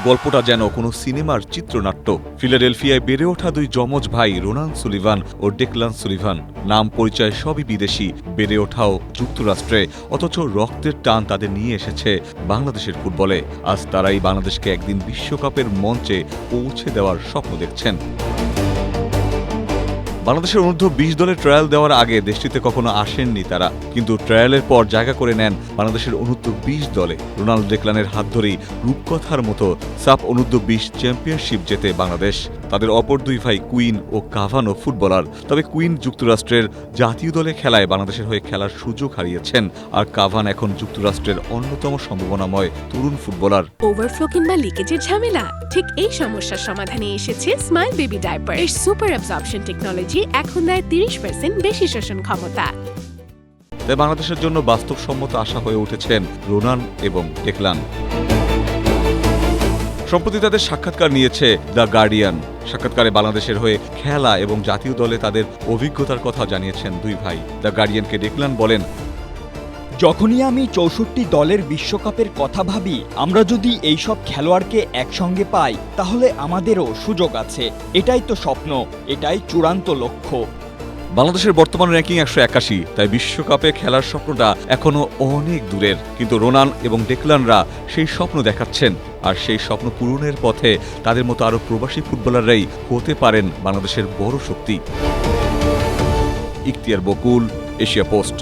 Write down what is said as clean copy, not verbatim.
গল্পটা যেন কোনো সিনেমার চিত্রনাট্য। ফিলাডেলফিয়ায় বেড়ে ওঠা দুই যমজ ভাই রোনান সুলিভান ও ডেকলান সুলিভান, নাম পরিচয় সবই বিদেশি, বেড়ে ওঠাও যুক্তরাষ্ট্রে, অথচ রক্তের টান তাদের নিয়ে এসেছে বাংলাদেশের ফুটবলে। আজ তারাই বাংলাদেশকে একদিন বিশ্বকাপের মঞ্চে পৌঁছে দেওয়ার স্বপ্ন দেখছেন। বাংলাদেশের অনূর্ধ্ব-20 দলের ট্রায়াল দেওয়ার আগে দেশটিতে কখনো আসেননি তারা, কিন্তু ট্রায়ালের পর জায়গা করে নেন বাংলাদেশের অনূর্ধ্ব-20 দলে। রোনাল্ড ডেকলানের হাত ধরেই রূপকথার মতো সাফ অনূর্ধ্ব-20 চ্যাম্পিয়নশিপ জেতে বাংলাদেশ। তাদের অপর দুই ভাই কুইন ও কাভানো ফুটবলার, তবে কুইন যুক্তরাষ্ট্রের জাতীয় দলে খেলায় বাংলাদেশের হয়ে খেলার সুযোগ হারিয়েছেন, আর কাভান এখন যুক্তরাষ্ট্রের অন্যতম সম্ভাবনাময় তরুণ ফুটবলার। ওভারফ্লো কিংবা লিকেজের ঝামেলা? ঠিক এই সমস্যার সমাধানে এসেছে স্মাইল বেবি ডায়াপার। এর সুপার অ্যাবজর্পশন টেকনোলজি এখন দেয় 30% বেশি শোষণ ক্ষমতা। তাই বাংলাদেশের জন্য বাস্তবসম্মত আশা হয়ে উঠেছেন রোনান এবং ডেকলান। সম্প্রতি তাদের সাক্ষাৎকার নিয়েছে দ্য গার্ডিয়ান। সাক্ষাৎকারে বাংলাদেশের হয়ে খেলা এবং জাতীয় দলে তাদের অভিজ্ঞতার কথা জানিয়েছেন দুই ভাই। দ্য গার্ডিয়ানকে ডেকলান বলেন, যখনই আমি 64 দলের বিশ্বকাপের কথা ভাবি, আমরা যদি এইসব খেলোয়াড়কে একসঙ্গে পাই তাহলে আমাদেরও সুযোগ আছে। এটাই তো স্বপ্ন, এটাই চূড়ান্ত লক্ষ্য। বাংলাদেশের বর্তমান র্যাঙ্কিং 181, তাই বিশ্বকাপে খেলার স্বপ্নটা এখনো অনেক দূরের। কিন্তু রোনান এবং ডেকলানরা সেই স্বপ্ন দেখাচ্ছেন, আর সেই স্বপ্ন পূরণের পথে তাদের মতো আরও প্রবাসী ফুটবলাররাই হতে পারেন বাংলাদেশের বড় শক্তি। ইখতিয়ার বকুল, এশিয়া পোস্ট।